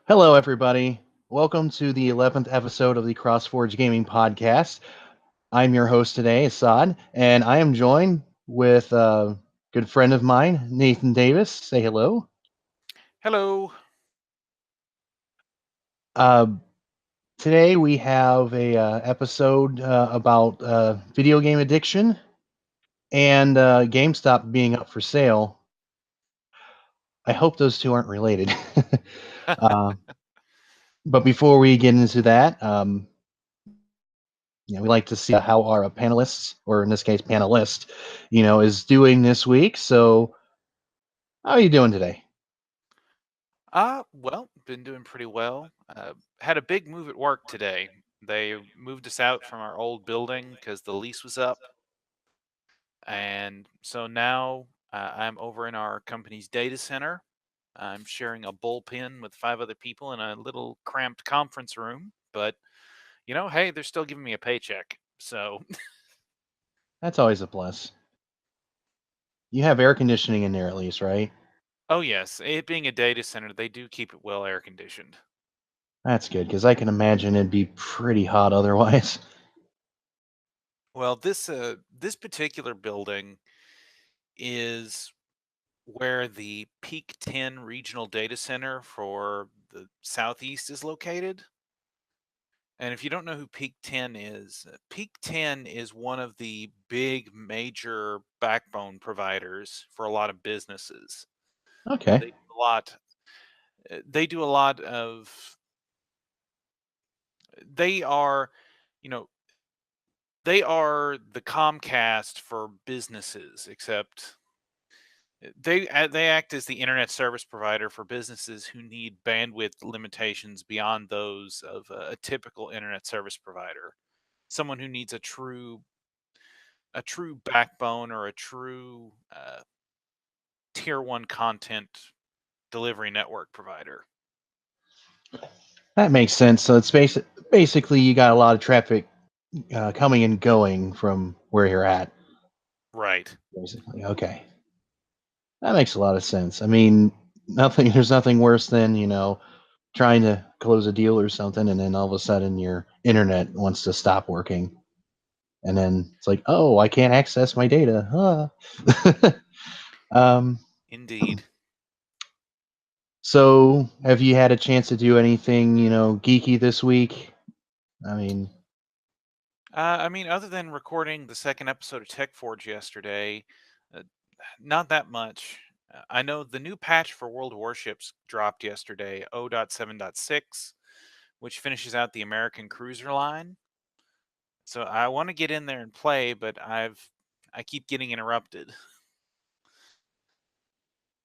Hello, everybody. Welcome to the 11th episode of the CrossForge Gaming Podcast. I'm your host today, Assad, and I am joined with a good friend of mine, Nathan Davis. Say hello. Hello. Uh, Today we have a episode about video game addiction and GameStop being up for sale. I hope those two aren't related. uh, but before we get into that, we like to see how our panelists, or in this case, panelist, is doing this week. So, how are you doing today? Well, been doing pretty well. Had a big move at work today. They moved us out from our old building because the lease was up. And so now I'm over in our company's data center. I'm sharing a bullpen with five other people in a little cramped conference room. But, hey, they're still giving me a paycheck. So, That's always a plus. You have air conditioning in there at least, right? oh, yes, it being a data center, they do keep it well air conditioned. That's good because I can imagine it'd be pretty hot otherwise. Well, this particular building is where the Peak 10 regional data center for the Southeast is located. And if you don't know who Peak 10 is, Peak 10 is one of the big major backbone providers for a lot of businesses. Okay. They do a lot. They do a lot of. They are, you know, they are the Comcast for businesses, except they act as the internet service provider for businesses who need bandwidth limitations beyond those of a typical internet service provider. Someone who needs a true backbone or a true tier one content delivery network provider. That makes sense. So it's basically you got a lot of traffic coming and going from where you're at. Right. Basically, okay, that makes a lot of sense. I mean, nothing. There's nothing worse than trying to close a deal or something, and then all of a sudden your internet wants to stop working, and then it's like, oh, I can't access my data. um, Indeed. so have you had a chance to do anything, geeky this week? I mean, Other than recording the second episode of Tech Forge yesterday, uh, not that much. I know the new patch for World Warships dropped yesterday, 0.7.6, which finishes out the American cruiser line. So I want to get in there and play, but I keep getting interrupted.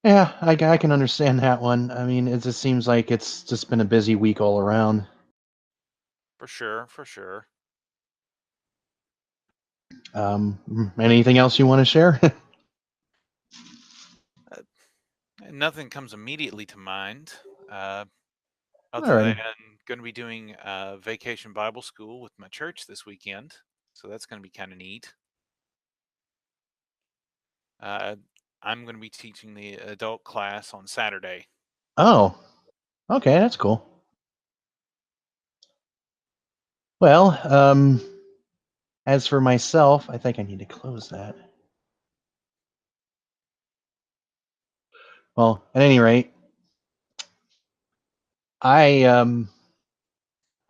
yeah, I can understand that one. I mean, it just seems like it's just been a busy week all around. For sure, for sure. Anything else you want to share? Uh, Nothing comes immediately to mind, uh, other than Alrighty. going to be doing vacation Bible school with my church this weekend. So that's going to be kind of neat. Uh, I'm going to be teaching the adult class on Saturday. Oh, okay, that's cool. Well, as for myself, I think I need to close that. Well, at any rate, I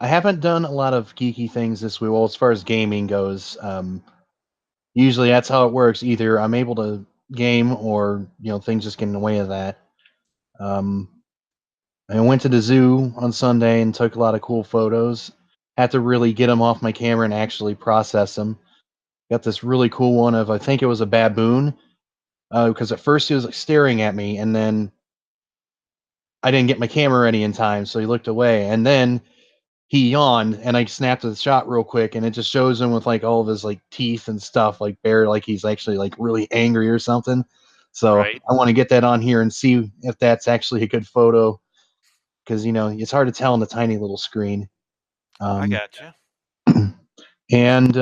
I haven't done a lot of geeky things this week. Well, as far as gaming goes, usually that's how it works. Either I'm able to game, or things just get in the way of that. Um, I went to the zoo on Sunday and took a lot of cool photos. Had to really get them off my camera and actually process them. Got this really cool one of, I think it was a baboon, because at first he was like staring at me, and then I didn't get my camera ready in time, so he looked away, and then he yawned, and I snapped the shot real quick, and it just shows him with like all of his like teeth and stuff, like bare, like he's actually like really angry or something. So Right. I want to get that on here and see if that's actually a good photo, because it's hard to tell on the tiny little screen. I Um, gotcha. and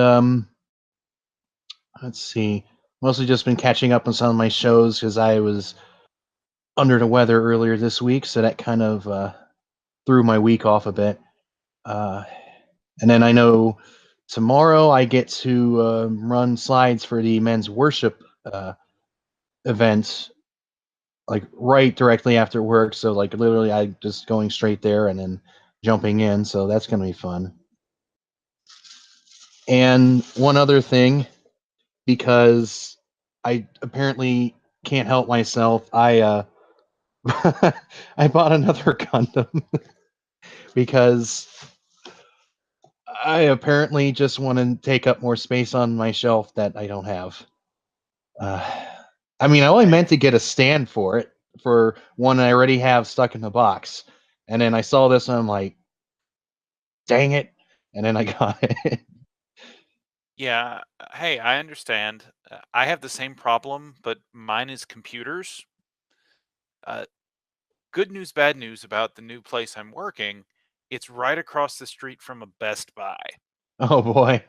let's see, mostly just been catching up on some of my shows because I was under the weather earlier this week, so that kind of threw my week off a bit. And then I know tomorrow I get to run slides for the men's worship event, like right directly after work. So like literally, I just going straight there and then jumping in. So that's gonna be fun. And one other thing, because I apparently can't help myself, I bought another Gundam because I apparently just want to take up more space on my shelf that I don't have. Uh, I mean, I only meant to get a stand for it, for one I already have stuck in the box. And then I saw this and I'm like, dang it. And then I got it. Yeah, hey, I understand. I have the same problem, but mine is computers. Uh, Good news, bad news about the new place I'm working. It's right across the street from a Best Buy. Oh boy.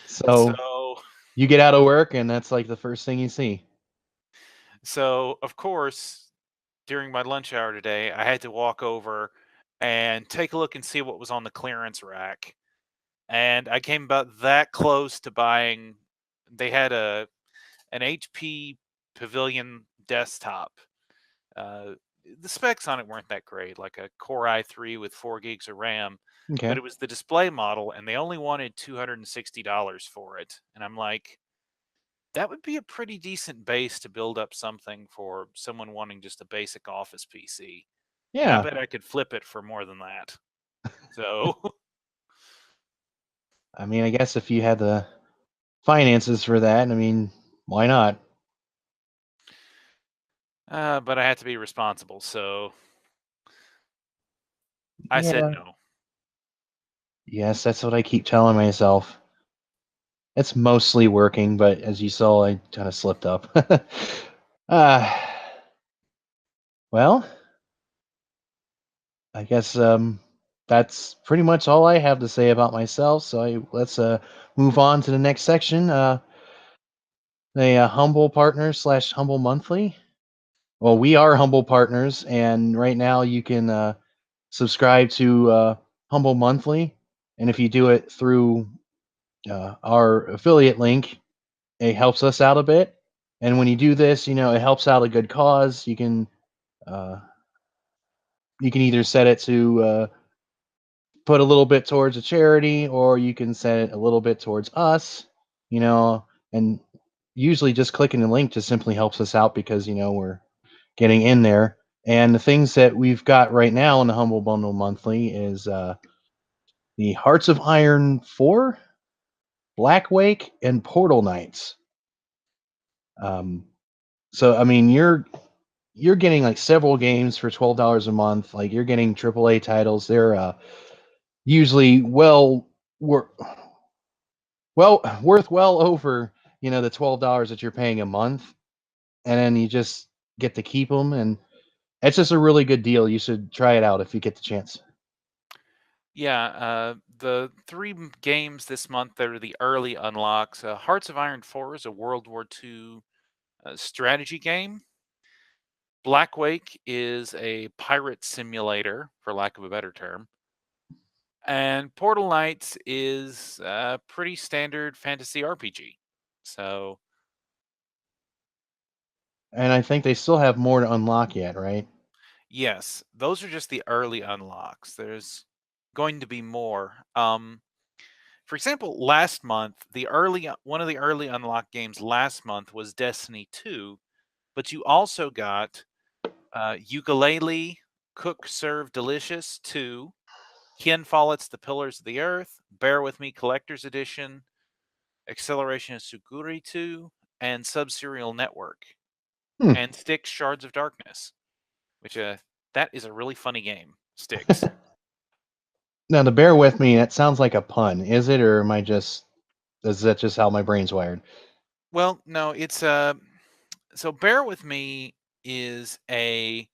So So, you get out of work and that's like the first thing you see. so of course, during my lunch hour today, I had to walk over and take a look and see what was on the clearance rack. And I came about that close to buying. They had an HP Pavilion desktop. Uh, the specs on it weren't that great, like a Core i3 with 4 gigs of RAM, but Okay. it was the display model, and they only wanted $260 for it. And I'm like, that would be a pretty decent base to build up something for someone wanting just a basic office PC. And I Yeah. bet I could flip it for more than that. So, I mean, I guess if you had the finances for that, I mean, why not? but I had to be responsible. So I said Yeah. no. Yes, that's what I keep telling myself. It's mostly working, but as you saw, I kind of slipped up. uh, well, I guess that's pretty much all I have to say about myself. So let's move on to the next section. The humble partner slash humble monthly. Well, we are humble partners, and right now you can subscribe to Humble Monthly, and if you do it through our affiliate link, it helps us out a bit. And when you do this, it helps out a good cause. Uh, you can either set it to put a little bit towards a charity, or you can set it a little bit towards us. And usually just clicking the link just simply helps us out because we're getting in there. And the things that we've got right now in the Humble Bundle Monthly is the Hearts of Iron 4, Black Wake, and Portal Knights. Um, so I mean, you're getting like several games for $12 a month. Like you're getting AAA titles. They're usually worth well over the $12 that you're paying a month, and then you just get to keep them, and it's just a really good deal. You should try it out if you get the chance. Yeah, the three games this month that are the early unlocks. Hearts of Iron 4 is a World War II strategy game. Black Wake is a pirate simulator, for lack of a better term. And Portal Knights is a pretty standard fantasy RPG. So, And I think they still have more to unlock yet, right? yes, those are just the early unlocks. There's going to be more. For example, last month, one of the early unlock games last month was Destiny 2, but you also got Ukulele Cook Serve Delicious 2, Ken Follett's The Pillars of the Earth, Bear With Me Collector's Edition, Acceleration of Suguri 2, and Subserial Network, Hmm. and Styx Shards of Darkness, which that is a really funny game. Styx. Now, to bear with me, that sounds like a pun. Is it, or am I just? Is that just how my brain's wired? Well, no, it's so Bear With Me is a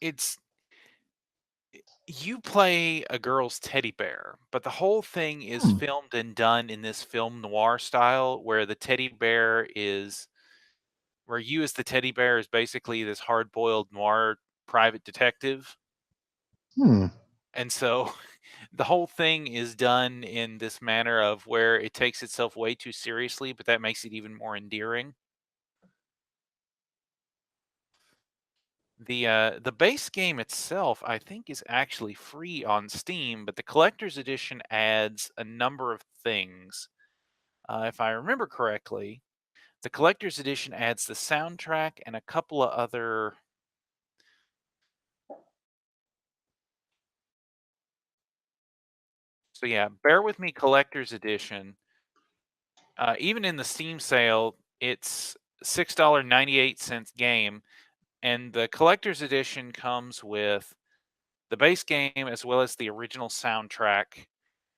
it's you play a girl's teddy bear, but the whole thing is Hmm. filmed and done in this film noir style where the teddy bear is where you as the teddy bear is basically this hard-boiled noir private detective. Hmm. And so the whole thing is done in this manner of where it takes itself way too seriously, but that makes it even more endearing. The base game itself, I think, is actually free on Steam, but the collector's edition adds a number of things. If I remember correctly, the collector's edition adds the soundtrack and a couple of other. So yeah, bear with me. Collector's edition. Even in the Steam sale, it's $6.98 game, and the collector's edition comes with the base game as well as the original soundtrack,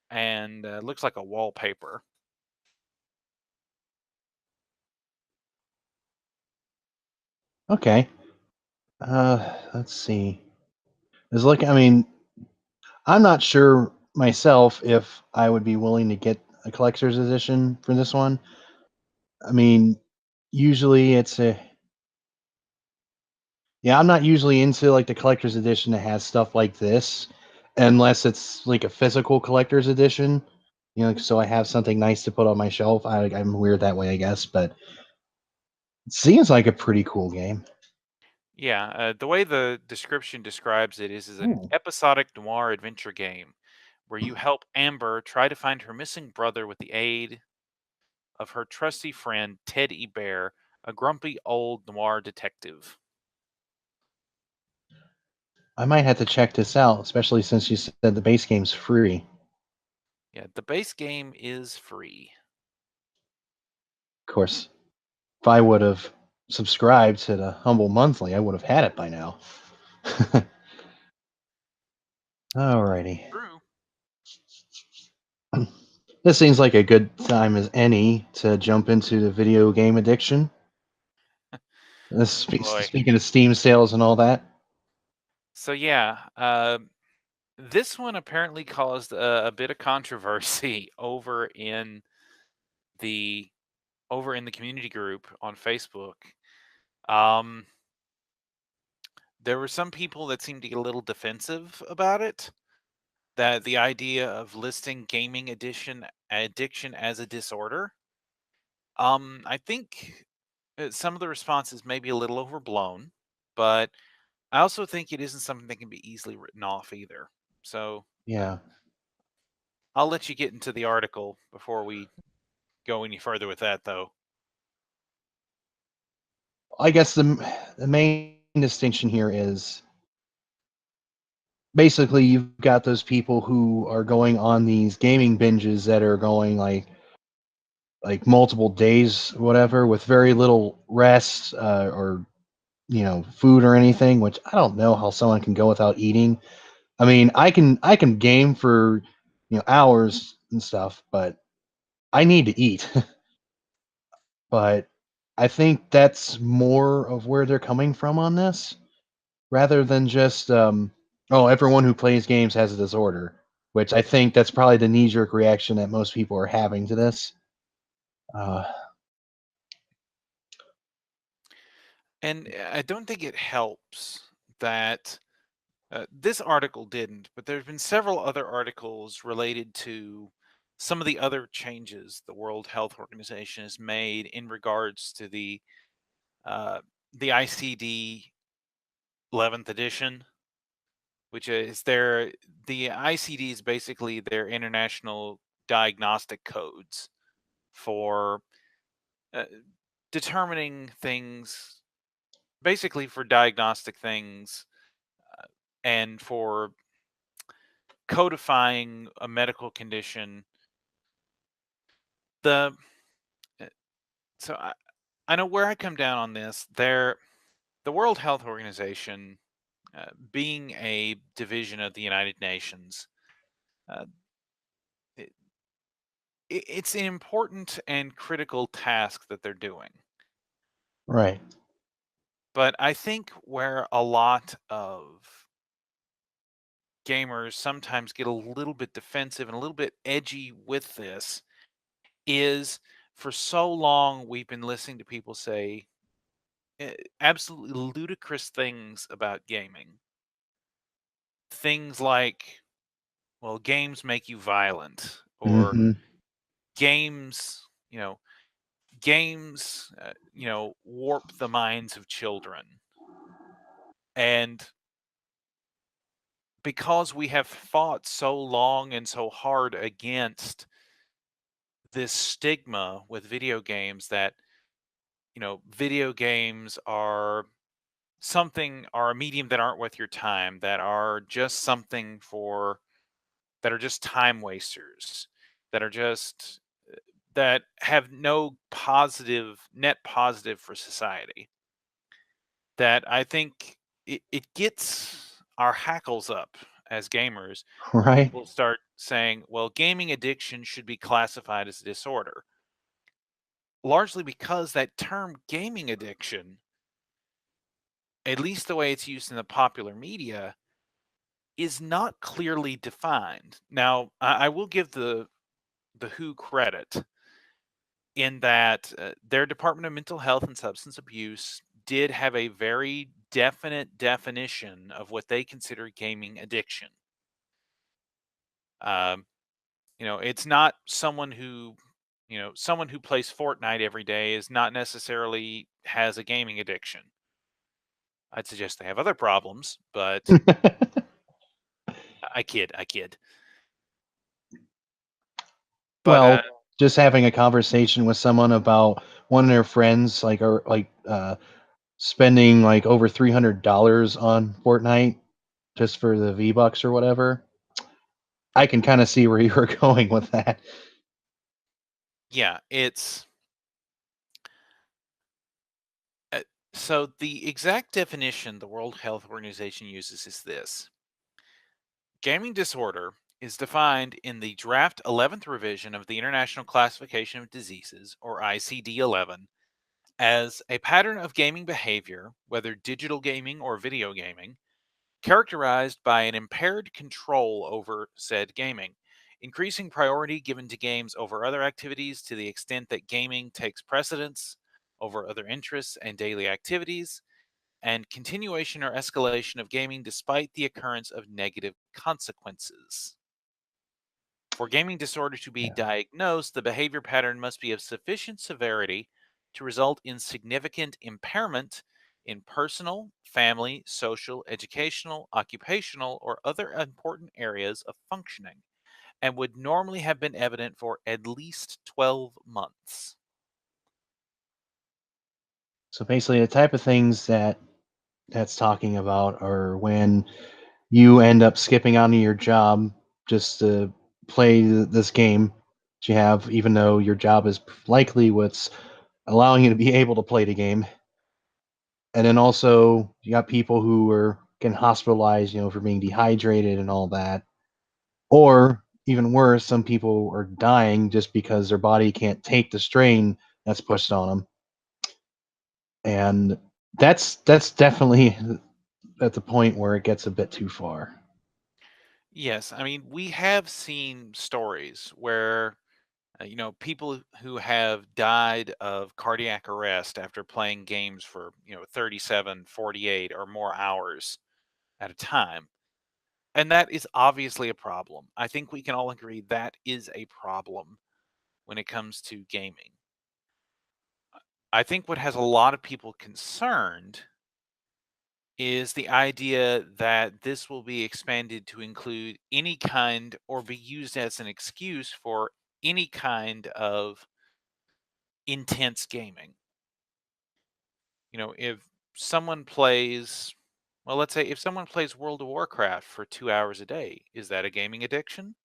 and looks like a wallpaper. Okay. Let's see. Is looking. I mean, I'm not sure myself if I would be willing to get a collector's edition for this one. I mean, usually it's a yeah, I'm not usually into like the collector's edition that has stuff like this, unless it's like a physical collector's edition. You know, so I have something nice to put on my shelf. I'm weird that way, I guess, but it seems like a pretty cool game. Yeah, the way the description describes it is an Ooh. episodic noir adventure game where you help Amber try to find her missing brother with the aid of her trusty friend Ted Bear, a grumpy old noir detective. I might have to check this out, especially since you said the base game's free. Yeah, the base game is free. Of course, if I would have subscribed to the Humble Monthly, I would have had it by now. Alrighty. True. This seems like a good time as any to jump into the video game addiction. Oh boy. Speaking of Steam sales and all that. So yeah, this one apparently caused a bit of controversy the over in the community group on Facebook. Um, there were some people that seemed to get a little defensive about it. That the idea of listing gaming addiction as a disorder. I think some of the responses may be a little overblown, but I also think it isn't something that can be easily written off either. So Yeah. I'll let you get into the article before we go any further with that, though. I guess the main distinction here is basically you've got those people who are going on these gaming binges that are going like multiple days, whatever, with very little rest or food or anything. Which I don't know how someone can go without eating. I mean, I can game for hours and stuff, but I need to eat. But I think that's more of where they're coming from on this, rather than just oh, everyone who plays games has a disorder, which I think that's probably the knee jerk reaction that most people are having to this. Uh, And I don't think it helps that this article didn't, but there's been several other articles related to some of the other changes the World Health Organization has made in regards to uh, the ICD 11th edition, which is the ICD is basically their international diagnostic codes for uh, determining things, basically for diagnostic things and for codifying a medical condition. The uh, so I know where I come down on this. The World Health Organization, being a division of the United Nations, uh, it, it's an important and critical task that they're doing. right. But I think where a lot of gamers sometimes get a little bit defensive and a little bit edgy with this is for so long we've been listening to people say absolutely ludicrous things about gaming. Things like, well, games make you violent, or Hmm. games, warp the minds of children. And because we have fought so long and so hard against this stigma with video games that, video games are a medium that aren't worth your time, that are just time wasters, that are just that have no net positive for society. That I think it gets our hackles up as gamers when Right. people start saying, well, gaming addiction should be classified as a disorder. Largely because that term gaming addiction, at least the way it's used in the popular media, is not clearly defined. Now, I will give the WHO credit in that their Department of Mental Health and Substance Abuse did have a very definite definition of what they consider gaming addiction. Um, it's not someone who plays Fortnite every day is not necessarily has a gaming addiction. I'd suggest they have other problems, but I kid. But Well, just having a conversation with someone about one of their friends, spending like over $300 on Fortnite just for the V Bucks or whatever. I can kind of see where you were going with that. yeah, it's so the exact definition the World Health Organization uses is this: gaming disorder is defined in the draft 11th revision of the International Classification of Diseases, or ICD 11, as a pattern of gaming behavior, whether digital gaming or video gaming, characterized by an impaired control over said gaming, increasing priority given to games over other activities to the extent that gaming takes precedence over other interests and daily activities, and continuation or escalation of gaming despite the occurrence of negative consequences. For gaming disorder to be Yeah. diagnosed, the behavior pattern must be of sufficient severity to result in significant impairment in personal, family, social, educational, occupational, or other important areas of functioning, and would normally have been evident for at least 12 months. So basically, the type of things that's talking about are when you end up skipping out of your job just to play this game that you have, even though your job is likely what's allowing you to be able to play the game. And then also you got people who are getting hospitalized, for being dehydrated and all that. Or even worse, some people are dying just because their body can't take the strain that's pushed on them. And that's definitely at the point where it gets a bit too far. Yes, I mean, we have seen stories where people who have died of cardiac arrest after playing games for 37, 48, or more hours at a time. And that is obviously a problem. I think we can all agree that is a problem when it comes to gaming. I think what has a lot of people concerned is the idea that this will be expanded to include any kind, or be used as an excuse for any kind of intense gaming. If someone plays, well, let's say if someone plays World of Warcraft for 2 hours a day, is that a gaming addiction?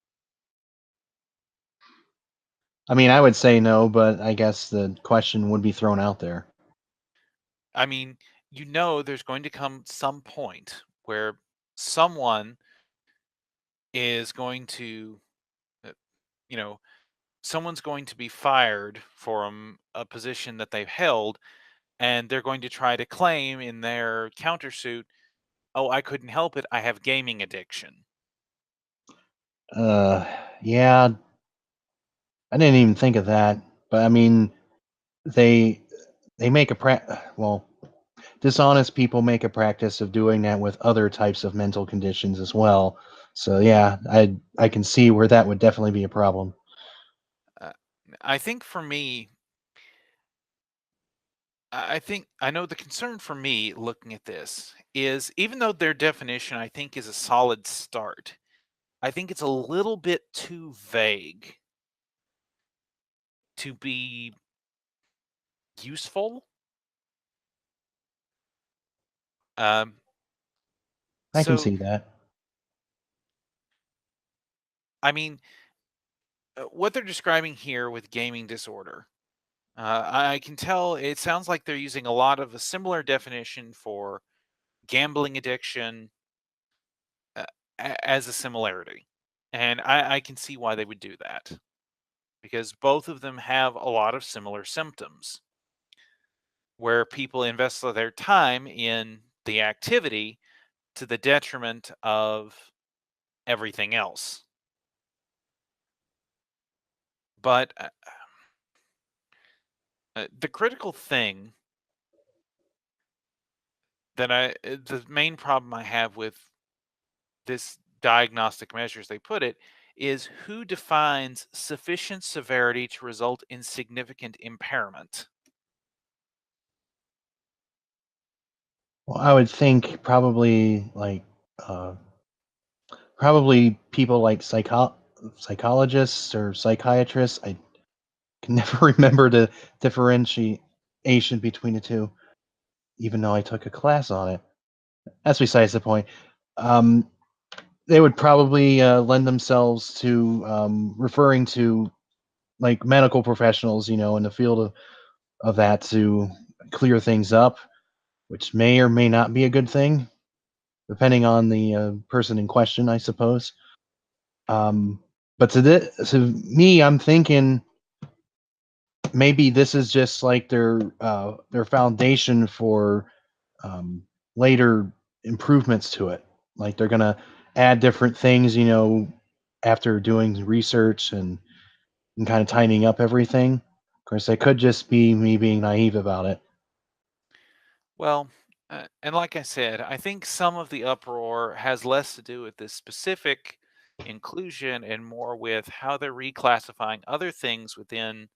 I mean, I would say no, but I guess the question would be thrown out there. I mean, there's going to come some point where someone is going to, uh, you know, someone's going to be fired from a position that they've held, and they're going to try to claim in their countersuit, oh, I couldn't help it. I have gaming addiction. Uh, yeah, I didn't even think of that. But I mean, they they make a well. dishonest people make a practice of doing that with other types of mental conditions as well. So yeah, I can see where that would definitely be a problem. Uh, I think for me, I think I know the concern for me looking at this is even though their definition I think is a solid start, I think it's a little bit too vague to be useful. Um, I can so, see that. I mean, what they're describing here with gaming disorder, I can tell it sounds like they're using a lot of a similar definition for gambling addiction uh, as a similarity. And I can see why they would do that because both of them have a lot of similar symptoms where people invest their time in the activity to the detriment of everything else. But the critical thing the main problem I have with this diagnostic measure, as they put it, is who defines sufficient severity to result in significant impairment? Well, I would think probably uh, probably people like psychologists or psychiatrists. I can never remember the differentiation between the two, even though I took a class on it. That's besides the point. Um, they would probably lend themselves to referring to like medical professionals, in the field of that to clear things up, which may or may not be a good thing, depending on the person in question, I suppose. Um, but to me, I'm thinking maybe this is just like their foundation for um, later improvements to it. Like they're gonna add different things, after doing research and kind of tidying up everything. Of course, it could just be me being naive about it. Well, and like I said, I think some of the uproar has less to do with this specific inclusion and more with how they're reclassifying other things within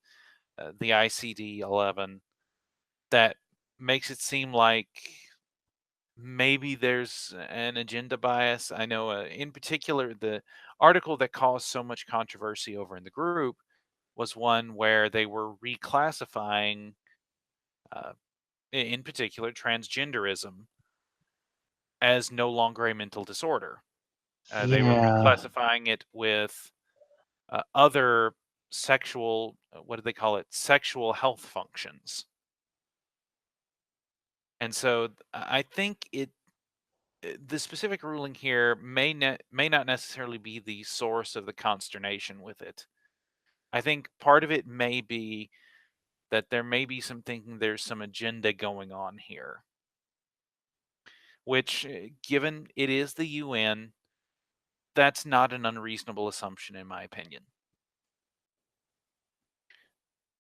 the ICD 11 that makes it seem like maybe there's an agenda bias. I know, in particular, the article that caused so much controversy over in the group was one where they were reclassifying, uh, in particular, transgenderism as no longer a mental disorder. They were Yeah, reclassifying it with other sexual, what do they call it? Sexual health functions. And so I think the specific ruling here may not necessarily be the source of the consternation with it. I think part of it may be that there may be some thinking there's some agenda going on here, which, given it is the UN, that's not an unreasonable assumption, in my opinion.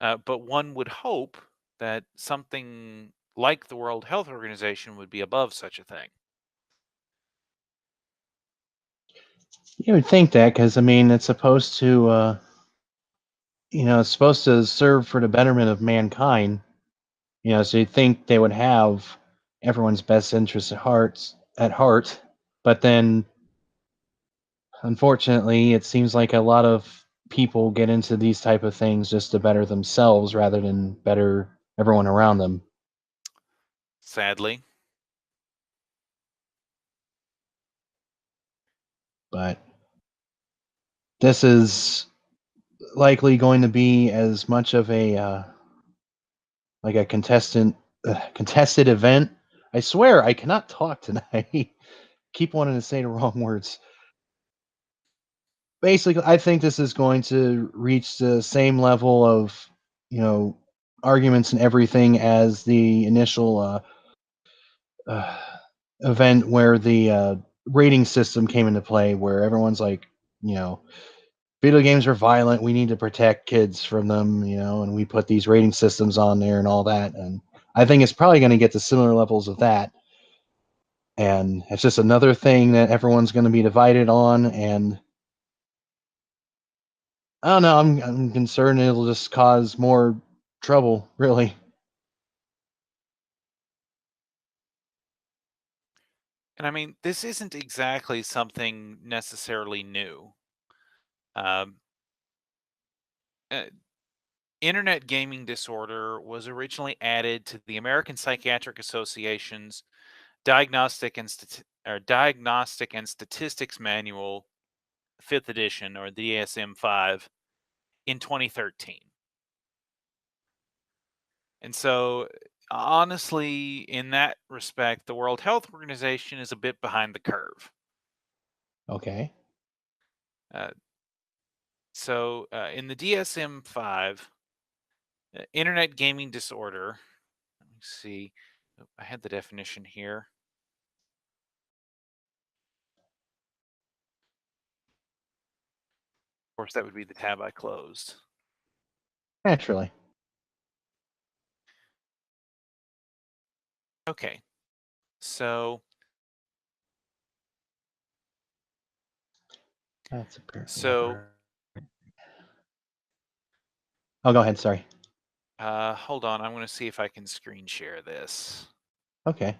But one would hope that something like the World Health Organization would be above such a thing. you would think that because I mean it's supposed to, it's supposed to serve for the betterment of mankind. So you'd think they would have everyone's best interests at heart, but then unfortunately, it seems like a lot of people get into these type of things just to better themselves rather than better everyone around them. Sadly, But this is likely going to be as much of a like a contested event. I swear I cannot talk tonight. Keep wanting to say the wrong words. Basically, I think this is going to reach the same level of, you know, arguments and everything as the initial uh, event where the rating system came into play, where everyone's like, you know, video games are violent. We need to protect kids from them, and we put these rating systems on there and all that. And I think it's probably going to get to similar levels of that. And it's just another thing that everyone's going to be divided on. And I don't know. I'm concerned it'll just cause more trouble, really. And I mean, this isn't exactly something necessarily new. Um, uh, Internet gaming disorder was originally added to the American Psychiatric Association's Diagnostic and Statistics Manual, 5th edition, or the DSM-5, in 2013. And so, honestly, in that respect, the World Health Organization is a bit behind the curve. Okay. Uh, in the DSM-5, internet gaming disorder, let me see, I had the definition here. Of course, that would be the tab I closed. Naturally. Okay, so That's apparently. so Oh, go ahead. Sorry. hold on, I'm going to see if I can screen share this. Okay.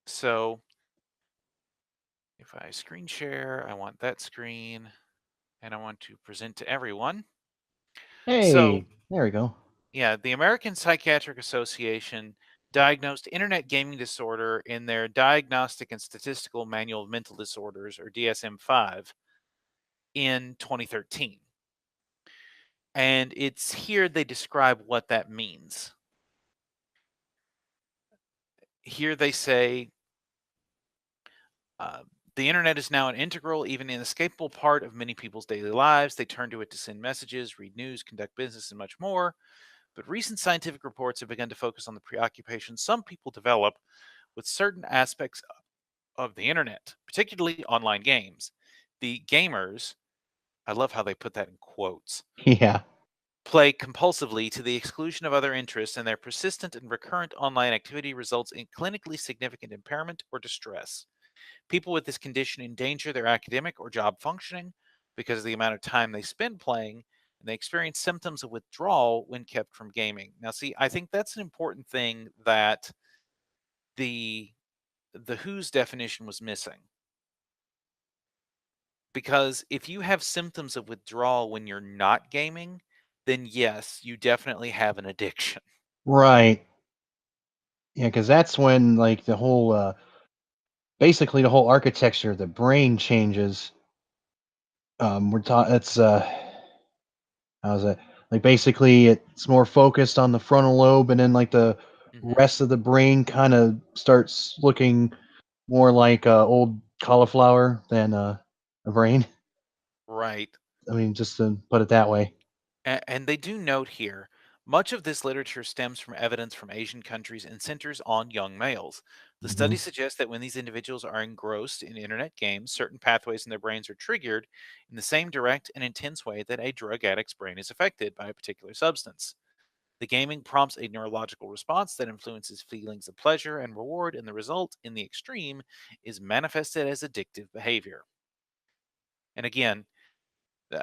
So if I screen share, I want that screen, and I want to present to everyone. So Hey, there we go. yeah, the American Psychiatric Association diagnosed internet gaming disorder in their Diagnostic and Statistical Manual of Mental Disorders, or DSM-5, in 2013. And it's here they describe what that means. Here they say, the internet is now an integral, even inescapable part of many people's daily lives. They turn to it to send messages, read news, conduct business, and much more. But recent scientific reports have begun to focus on the preoccupation some people develop with certain aspects of the internet, particularly online games. The gamers, I love how they put that in quotes, Yeah. play compulsively to the exclusion of other interests, and their persistent and recurrent online activity results in clinically significant impairment or distress. People with this condition endanger their academic or job functioning because of the amount of time they spend playing, and they experience symptoms of withdrawal when kept from gaming. Now, see, I think that's an important thing that the WHO's definition was missing. Because if you have symptoms of withdrawal when you're not gaming, then yes, you definitely have an addiction. Right. Yeah, because that's when like the whole basically the whole architecture of the brain changes. We're taught it's how's it like basically it's more focused on the frontal lobe, and then like the Hmm. rest of the brain kind of starts looking more like old cauliflower than a brain. Right. I mean, just to put it that way. And they do note here, much of this literature stems from evidence from Asian countries and centers on young males. The Hmm. study suggests that when these individuals are engrossed in internet games, certain pathways in their brains are triggered in the same direct and intense way that a drug addict's brain is affected by a particular substance. The gaming prompts a neurological response that influences feelings of pleasure and reward, and the result, in the extreme, is manifested as addictive behavior. And again,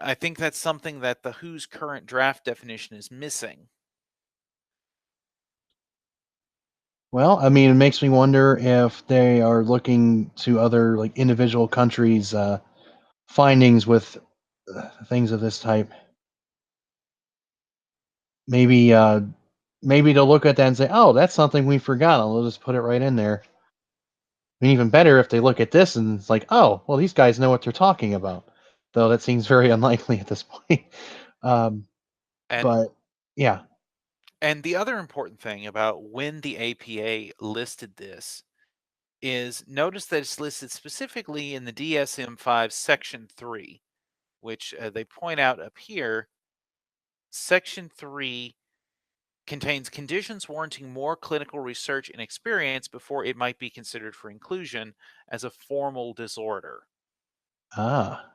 I think that's something that the WHO's current draft definition is missing. Well, I mean, it makes me wonder if they are looking to other like individual countries' findings with things of this type. Maybe, maybe they'll look at that and say, "Oh, that's something we forgot. I'll just put it right in there." I mean, even better if they look at this and it's like, "Oh, well, these guys know what they're talking about." Though that seems very unlikely at this point. Um, And but yeah, and the other important thing about when the APA listed this is notice that it's listed specifically in the DSM-5 Section 3, which they point out up here. Section 3 contains conditions warranting more clinical research and experience before it might be considered for inclusion as a formal disorder. ah,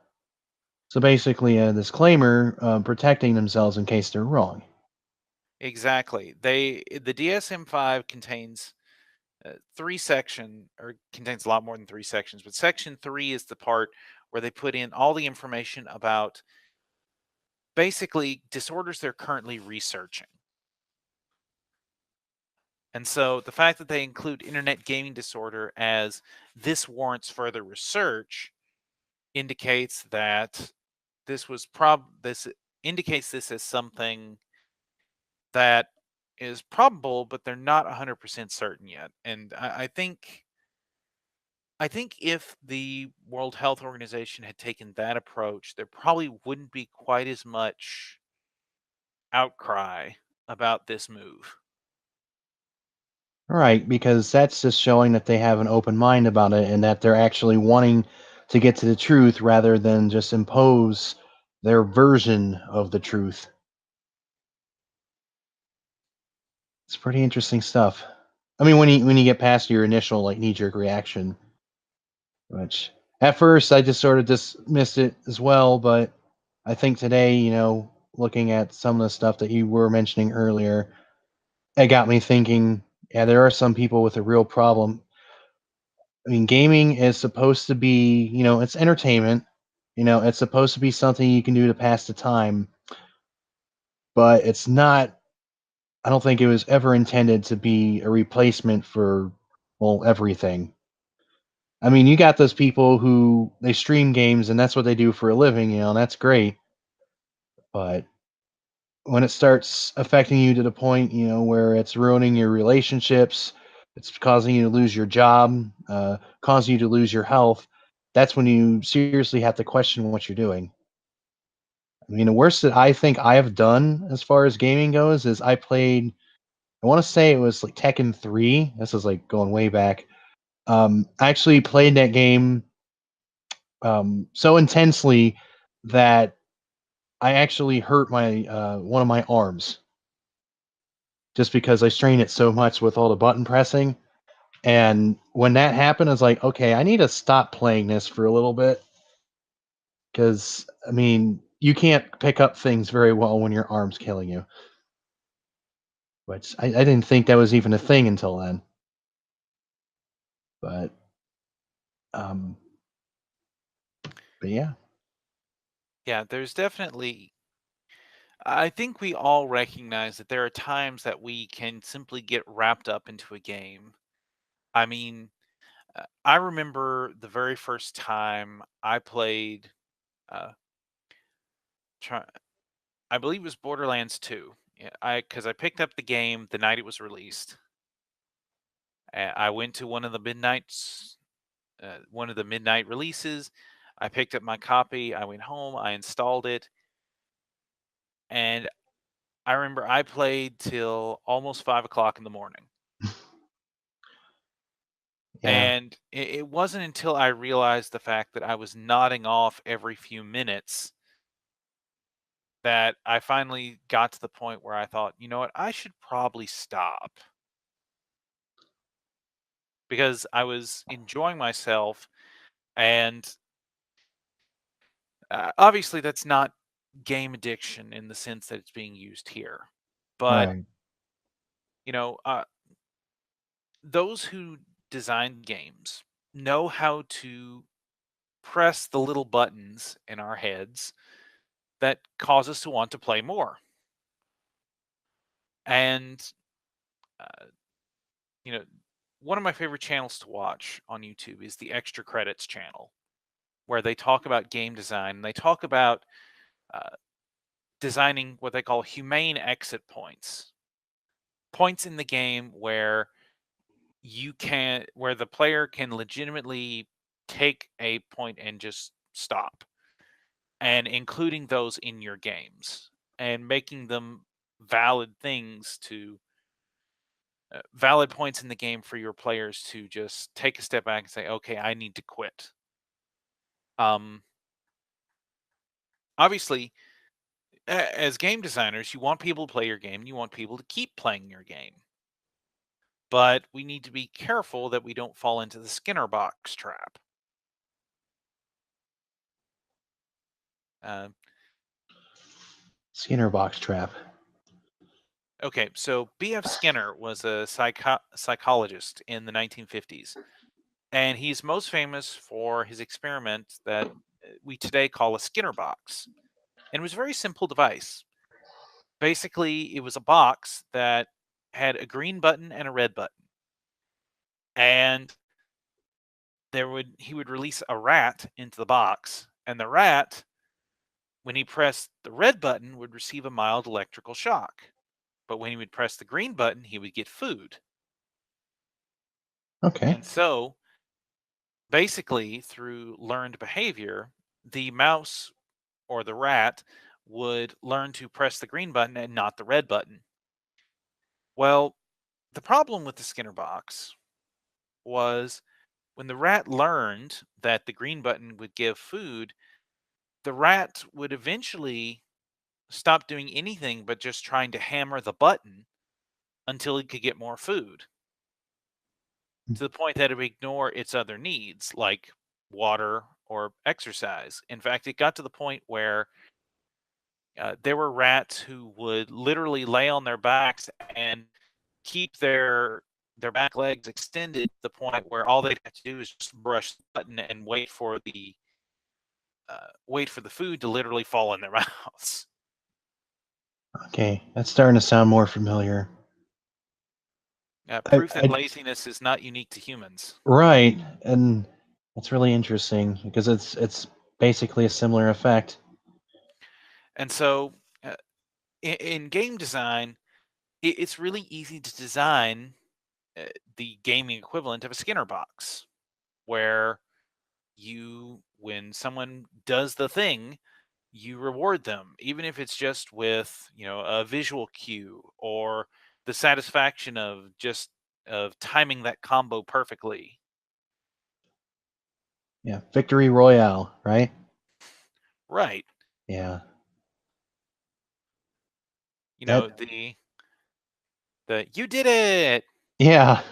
so basically a disclaimer, protecting themselves in case they're wrong. Exactly. The DSM-5 contains contains a lot more than 3 sections, but section 3 is the part where they put in all the information about basically disorders they're currently researching. And so the fact that they include internet gaming disorder as this warrants further research indicates that this indicates this as something that is probable, but they're not 100% certain yet. And I think if the World Health Organization had taken that approach, there probably wouldn't be quite as much outcry about this move. Right, because that's just showing that they have an open mind about it and that they're actually wanting to get to the truth rather than just impose their version of the truth. It's pretty interesting stuff. I mean, when you get past your initial like knee jerk reaction, which at first I just sort of dismissed it as well, but I think today, looking at some of the stuff that you were mentioning earlier, it got me thinking. Yeah, there are some people with a real problem. I mean, gaming is supposed to be, it's entertainment. It's supposed to be something you can do to pass the time, but it's not. I don't think it was ever intended to be a replacement for, well, everything. I mean, you got those people who they stream games and that's what they do for a living, and that's great. But when it starts affecting you to the point, where it's ruining your relationships, it's causing you to lose your job, causing you to lose your health, that's when you seriously have to question what you're doing. I mean, the worst that I think I have done as far as gaming goes is I played, I want to say it was like Tekken 3. This is like going way back. I actually played that game so intensely that I actually hurt my one of my arms just because I strained it so much with all the button pressing. And when that happened, I was like, okay, I need to stop playing this for a little bit because I mean, you can't pick up things very well when your arm's killing you. Which I didn't think that was even a thing until then. But um, but yeah, Yeah, there's definitely I think we all recognize that there are times that we can simply get wrapped up into a game. I mean, I remember the very first time I played, uh, try, I believe it was Borderlands 2. Yeah, because I picked up the game the night it was released. I went to one of the midnight releases. I picked up my copy. I went home. I installed it, and I remember I played till almost 5 o'clock in the morning. yeah, And it wasn't until I realized the fact that I was nodding off every few minutes that I finally got to the point where I thought, you know what, I should probably stop because I was enjoying myself. And obviously, that's not game addiction in the sense that it's being used here. But, right. you know, those who design games know how to press the little buttons in our heads that cause us to want to play more. And, uh, you know, one of my favorite channels to watch on YouTube is the Extra Credits channel, where they talk about game design and they talk about uh, designing what they call humane exit points. Points in the game where where the player can legitimately take a point and just stop, and including those in your games and making them valid things to valid points in the game for your players to just take a step back and say, okay, I need to quit. Um, Obviously, as game designers, you want people to play your game and you want people to keep playing your game. But we need to be careful that we don't fall into the Skinner box trap. Uh, Skinner box trap. Okay, so B.F. Skinner was a psychologist in the 1950s, and he's most famous for his experiment that we today call a Skinner box. And it was a very simple device. Basically, it was a box that had a green button and a red button. And he would release a rat into the box, and the rat, when he pressed the red button, would receive a mild electrical shock. But when he would press the green button, he would get food. Okay. And so, basically, through learned behavior, the mouse or the rat would learn to press the green button and not the red button. Well, the problem with the Skinner box was when the rat learned that the green button would give food, the rat would eventually stop doing anything but just trying to hammer the button until it could get more food, to the point that it would ignore its other needs like water or exercise. In fact, it got to the point where there were rats who would literally lay on their backs and keep their back legs extended to the point where all they'd have to do is just brush the button and wait for the food to literally fall in their mouths. Okay, that's starting to sound more familiar. Proof that I laziness is not unique to humans. right, and that's really interesting because it's basically a similar effect. And so, in game design, it's really easy to design the gaming equivalent of a Skinner box, where when someone does the thing, you reward them, even if it's just with a visual cue or the satisfaction of timing that combo perfectly. Yeah, victory royale, right? Right. Yeah, You know, that the you did it. yeah,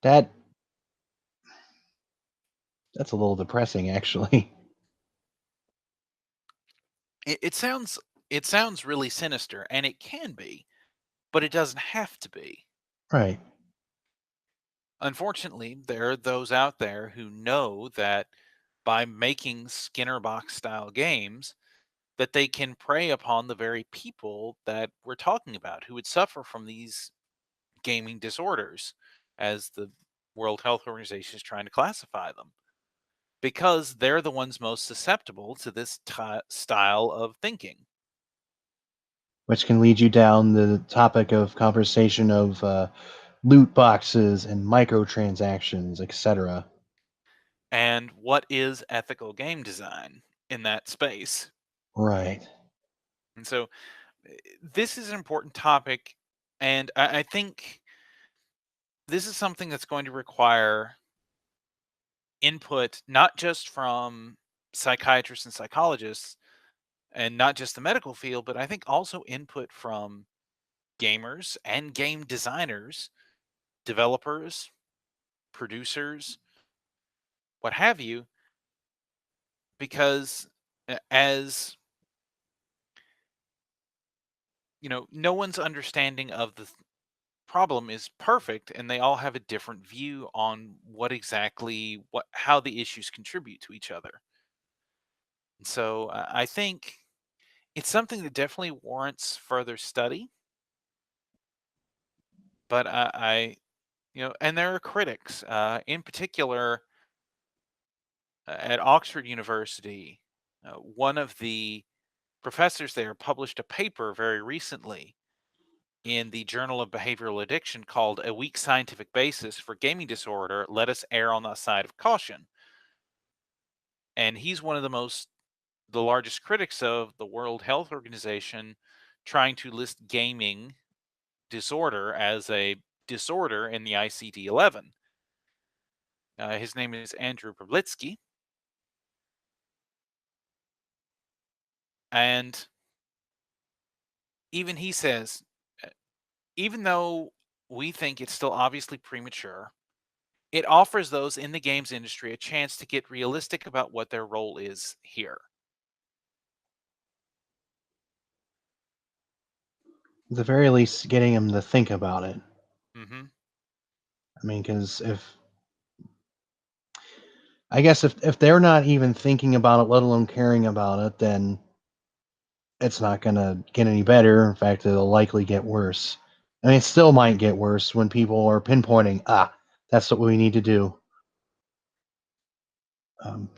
that that's a little depressing actually. It sounds really sinister, and it can be, but it doesn't have to be. Right. Unfortunately, there are those out there who know that by making Skinner box style games, that they can prey upon the very people that we're talking about who would suffer from these gaming disorders, as the World Health Organization is trying to classify them, because they're the ones most susceptible to this style of thinking. Which can lead you down the topic of conversation of loot boxes and microtransactions, etc. And what is ethical game design in that space? Right. And so, this is an important topic, and I think this is something that's going to require input not just from psychiatrists and psychologists and not just the medical field, but I think also input from gamers and game designers, developers, producers, what have you, because as no one's understanding of the problem is perfect, and they all have a different view on how the issues contribute to each other. And so I think it's something that definitely warrants further study. But and there are critics, in particular at Oxford University. One of the professors there published a paper very recently in the Journal of Behavioral Addiction called "A Weak Scientific Basis for Gaming Disorder. Let us err on the side of caution." And he's one of the largest critics of the World Health Organization, trying to list gaming disorder as a disorder in the ICD-11. His name is Andrew Prablitsky, and even he says, uh, even though we think it's still obviously premature, it offers those in the games industry a chance to get realistic about what their role is here. the very least, getting them to think about it. Hmm. I mean, because if they're not even thinking about it, let alone caring about it, then it's not going to get any better. In fact, it'll likely get worse. I mean, it still might get worse when people are pinpointing, that's what we need to do. Um,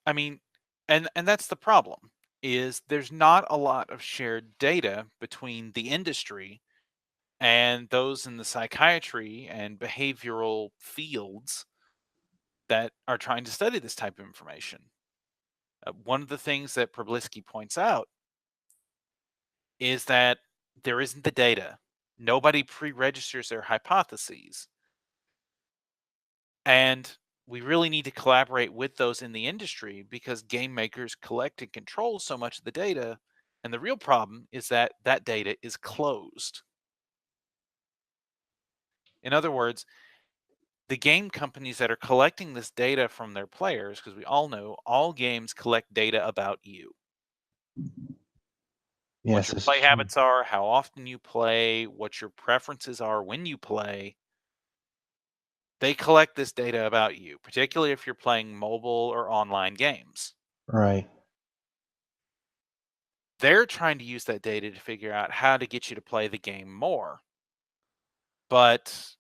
I mean, and that's the problem, is there's not a lot of shared data between the industry and those in the psychiatry and behavioral fields that are trying to study this type of information. One of the things that Problisky points out is that there isn't the data. Nobody pre-registers their hypotheses. And we really need to collaborate with those in the industry because game makers collect and control so much of the data. And the real problem is that that data is closed. In other words, the game companies that are collecting this data from their players, because we all know all games collect data about you. What yes, your this is play true. habits are, how often you play, what your preferences are when you play. They collect this data about you, particularly if you're playing mobile or online games. Right. They're trying to use that data to figure out how to get you to play the game more. But,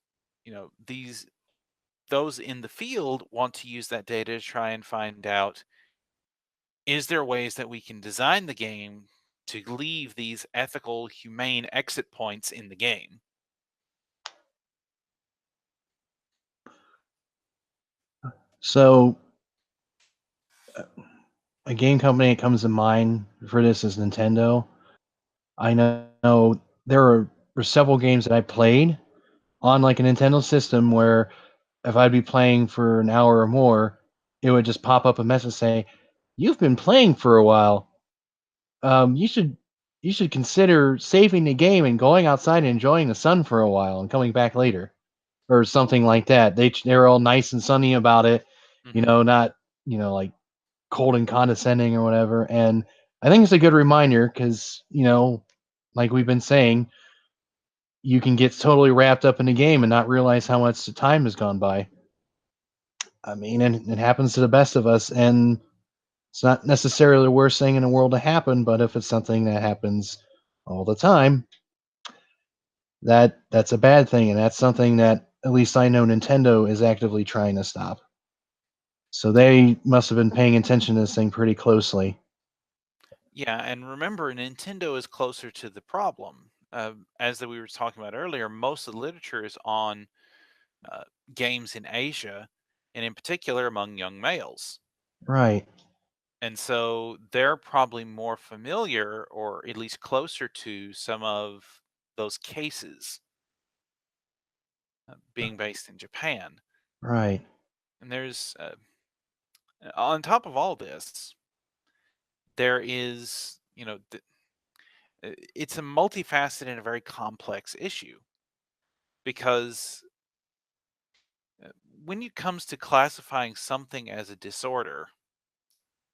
those in the field want to use that data to try and find out, is there ways that we can design the game to leave these ethical, humane exit points in the game? So, a game company that comes to mind for this is Nintendo. I know were several games that I played on like a Nintendo system where if I'd be playing for an hour or more, it would just pop up a message saying, "You've been playing for a while. You should consider saving the game and going outside and enjoying the sun for a while and coming back later," or something like that. They're all nice and sunny about it, Hmm. not like cold and condescending or whatever. And I think it's a good reminder because like we've been saying, you can get totally wrapped up in the game and not realize how much time has gone by. I mean, and it happens to the best of us, and it's not necessarily the worst thing in the world to happen, but if it's something that happens all the time, that's a bad thing, and that's something that at least I know Nintendo is actively trying to stop. So they must have been paying attention to this thing pretty closely. Yeah, and remember, Nintendo is closer to the problem. As that we were talking about earlier, most of the literature is on uh, games in Asia, and in particular among young males. Right, And so they're probably more familiar or at least closer to some of those cases being based in Japan. right. And on top of all this, there is, it's a multifaceted and a very complex issue because when it comes to classifying something as a disorder,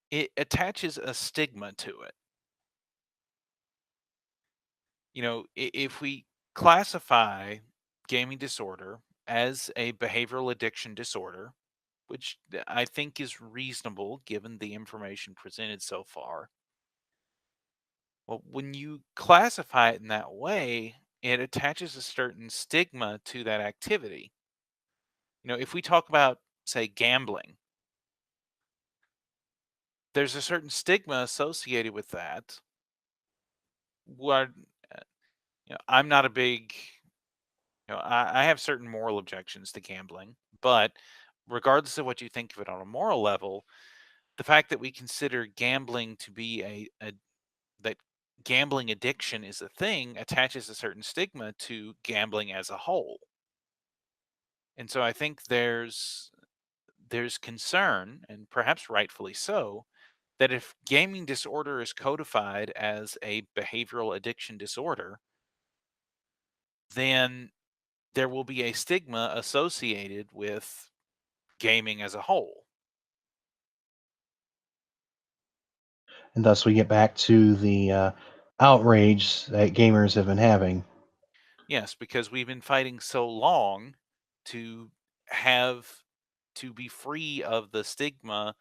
it attaches a stigma to it. If we classify gaming disorder as a behavioral addiction disorder, which I think is reasonable given the information presented so far, well, when you classify it in that way, it attaches a certain stigma to that activity. If we talk about, say, gambling, there's a certain stigma associated with that. What I'm not a big I have certain moral objections to gambling, but regardless of what you think of it on a moral level, the fact that we consider gambling to be that gambling addiction is a thing attaches a certain stigma to gambling as a whole. And so I think there's concern, and perhaps rightfully so, that if gaming disorder is codified as a behavioral addiction disorder, then there will be a stigma associated with gaming as a whole. And thus we get back to the outrage that gamers have been having. Yes, because we've been fighting so long to have to be free of the stigma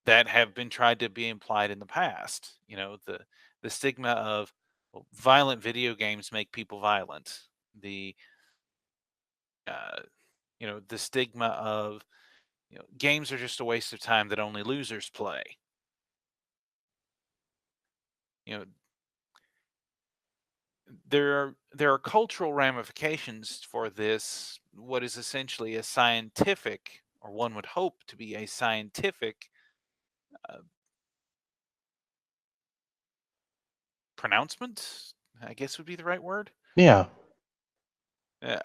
that have been tried to be implied in the past. You know, the stigma of, well, violent video games make people violent. The uh, the stigma of, games are just a waste of time that only losers play. You know, there are cultural ramifications for this. What is essentially a scientific, or one would hope to be a scientific, uh, pronouncement, I guess would be the right word. Yeah,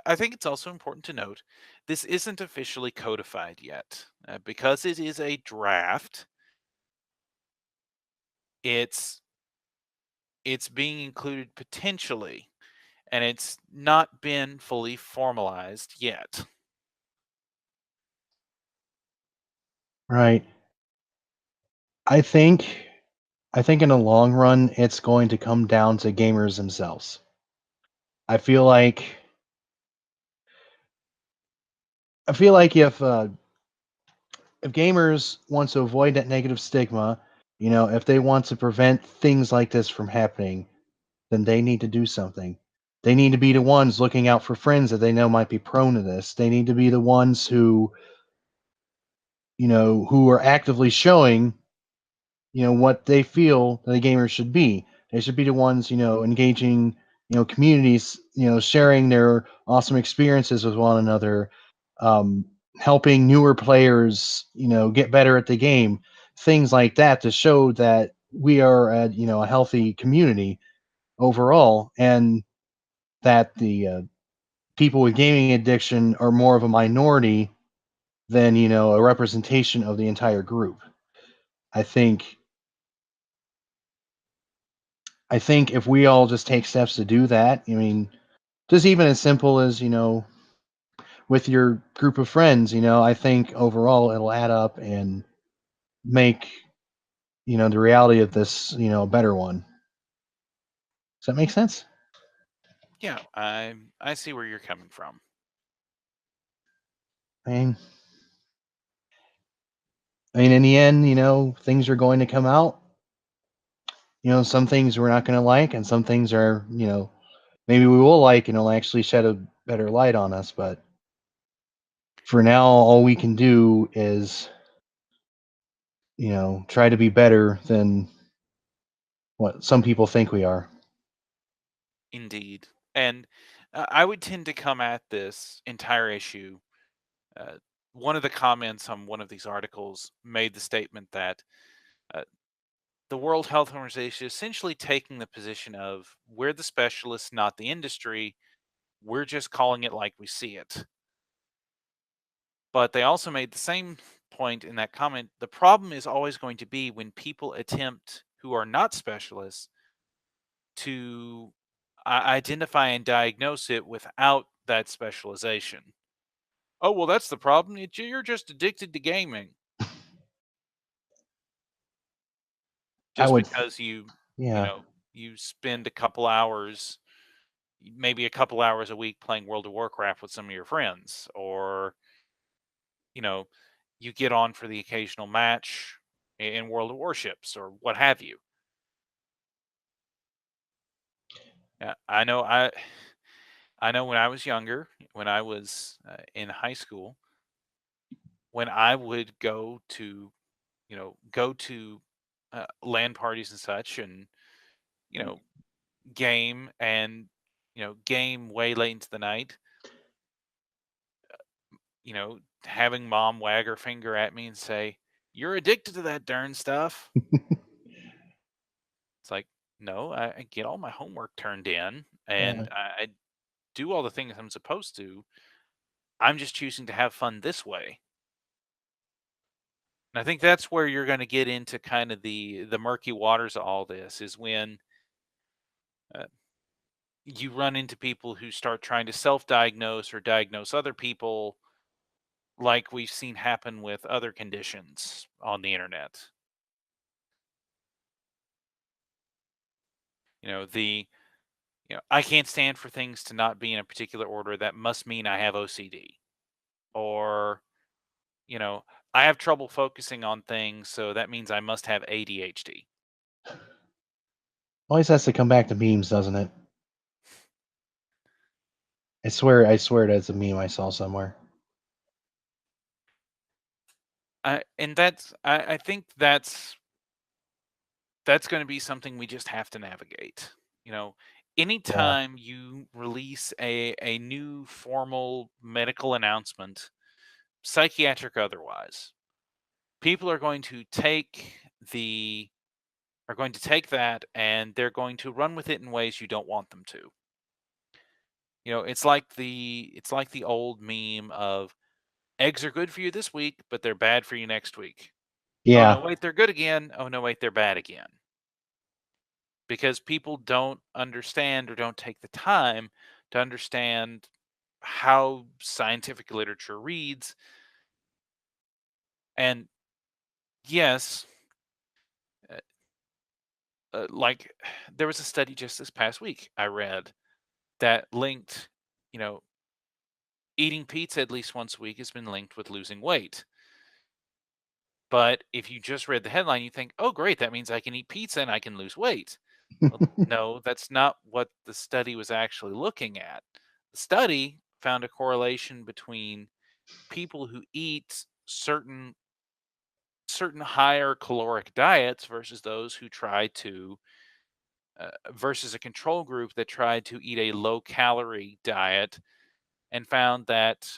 I think it's also important to note this isn't officially codified yet. Because it is a draft, it's it's being included potentially, and it's not been fully formalized yet. right. I think I think in the long run it's going to come down to gamers themselves. I feel like I feel like if gamers want to avoid that negative stigma, if they want to prevent things like this from happening, then they need to do something. They need to be the ones looking out for friends that they know might be prone to this. They need to be the ones who are actively showing, what they feel that the gamers should be. They should be the ones, engaging, communities, sharing their awesome experiences with one another, um, helping newer players, get better at the game, things like that to show that we are a healthy community overall, and that the people with gaming addiction are more of a minority than a representation of the entire group. I think I think if we all just take steps to do that, I mean, just even as simple as, with your group of friends, I think overall it'll add up and make, the reality of this, a better one. Does that make sense? Yeah, I see where you're coming from. I mean, in the end, things are going to come out. Some things we're not going to like, and some things are, maybe we will like, and it'll actually shed a better light on us. But for now, all we can do is, try to be better than what some people think we are. Indeed. And I would tend to come at this entire issue. Uh, One of the comments on one of these articles made the statement that uh, the World Health Organization is essentially taking the position of, we're the specialists, not the industry. We're just calling it like we see it. But they also made the same point in that comment. The problem is always going to be when people attempt, who are not specialists, to identify and diagnose it without that specialization. Oh, well, that's the problem. You're just addicted to gaming. I Just would, because you yeah. know, you spend a couple hours, maybe a couple hours a week playing World of Warcraft with some of your friends, or, you know, you get on for the occasional match in World of Warships or what have you. Yeah, I know when I was younger, when I was in high school, when I would go to LAN parties and such, and you know, game way late into the night. Having mom wag her finger at me and say, "You're addicted to that darn stuff." It's like, no, I get all my homework turned in, Yeah. and I do all the things I'm supposed to. I'm just choosing to have fun this way. And I think that's where you're going to get into kind of the murky waters of all this, is when uh, you run into people who start trying to self-diagnose or diagnose other people, like we've seen happen with other conditions on the internet. I can't stand for things to not be in a particular order. That must mean I have OCD. Or, you know, I have trouble focusing on things, so that means I must have ADHD. Always has to come back to memes, doesn't it? I swear that's a meme I saw somewhere. I think that's going to be something we just have to navigate. You know, Yeah. anytime you release a new formal medical announcement, psychiatric or otherwise, people the are going to take that and they're going to run with it in ways you don't want them to. It's like the old meme of eggs are good for you this week, but they're bad for you next week. Oh no, Yeah. wait, they're good again. Oh no, wait, they're bad again. Because people don't understand or don't take the time to understand how scientific literature reads. And yes, uh, like there was a study just this past week I read that linked, you know, eating pizza at least once a week has been linked with losing weight. But if you just read the headline, you think, oh, great, that means I can eat pizza and I can lose weight. Well, no, that's not what the study was actually looking at. The study found a correlation between people who eat certain higher caloric diets versus those who try to versus a control group that tried to eat a low calorie diet, and found that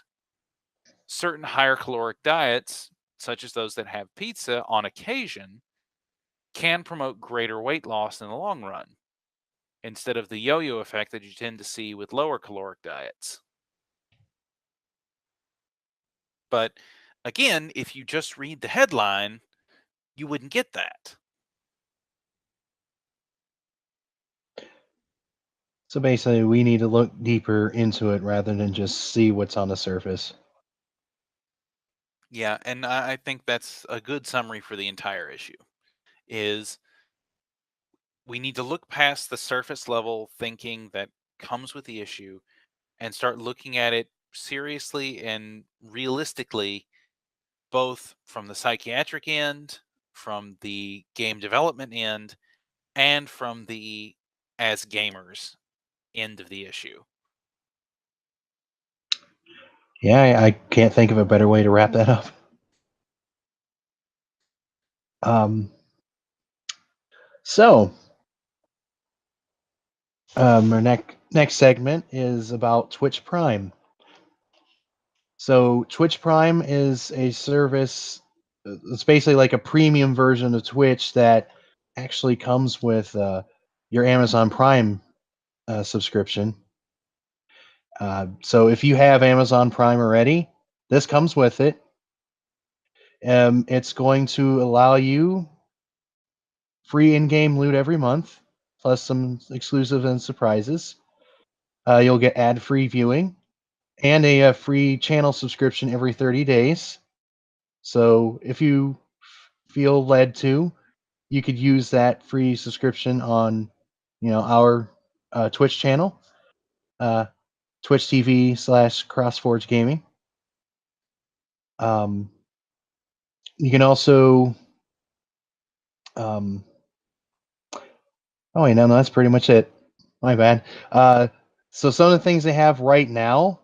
certain higher caloric diets, such as those that have pizza on occasion, can promote greater weight loss in the long run instead of the yo-yo effect that you tend to see with lower caloric diets. But again, if you just read the headline, you wouldn't get that. So basically, we need to look deeper into it rather than just see what's on the surface. Yeah, and I think that's a good summary for the entire issue. Is we need to look past the surface level thinking that comes with the issue and start looking at it seriously and realistically, both from the psychiatric end, from the game development end, and from the as gamers end of the issue. Yeah, I can't think of a better way to wrap that up. Um, so, our next segment is about Twitch Prime. So, Twitch Prime is a service. It's basically like a premium version of Twitch that actually comes with your Amazon Prime subscription. So, if you have Amazon Prime already, this comes with it. It's going to allow you free in-game loot every month, plus some exclusive and surprises. You'll get ad-free viewing and a free channel subscription every 30 days. So if you feel led to, you could use that free subscription on, our Twitch channel, uh, Twitch TV/CrossForge Gaming. Um, you can also, um, oh wait, no, that's pretty much it. My bad. So some of the things they have right now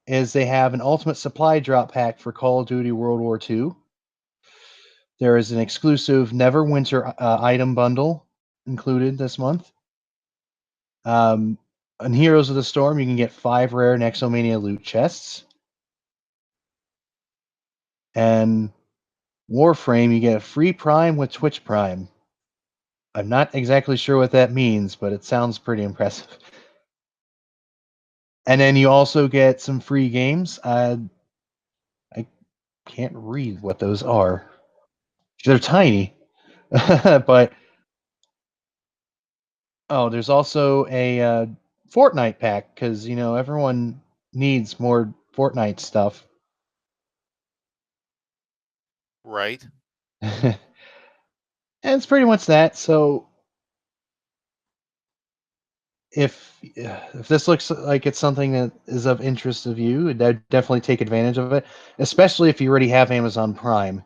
is they have an ultimate supply drop pack for Call of Duty World War II. There is an exclusive Neverwinter item bundle included this month. On Heroes of the Storm, you can get 5 rare Nexomania loot chests. And Warframe, you get a free Prime with Twitch Prime. I'm not exactly sure what that means, but it sounds pretty impressive. And then you also get some free games. I can't read what those are. They're tiny. But there's also a Fortnite pack because everyone needs more Fortnite stuff. Right? And it's pretty much that. So if this looks like it's something that is of interest of you, I'd definitely take advantage of it, especially if you already have Amazon Prime,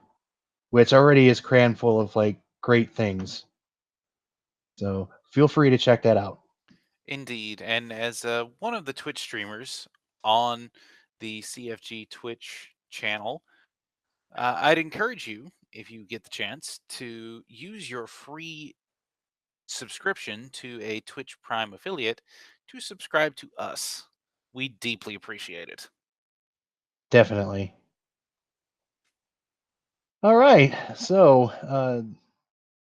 which already is crammed full of like great things. So feel free to check that out. Indeed. And as one of the Twitch streamers on the CFG Twitch channel, I'd encourage you, if you get the chance, to use your free subscription to a Twitch Prime affiliate to subscribe to us. We deeply appreciate it. Definitely. All right. So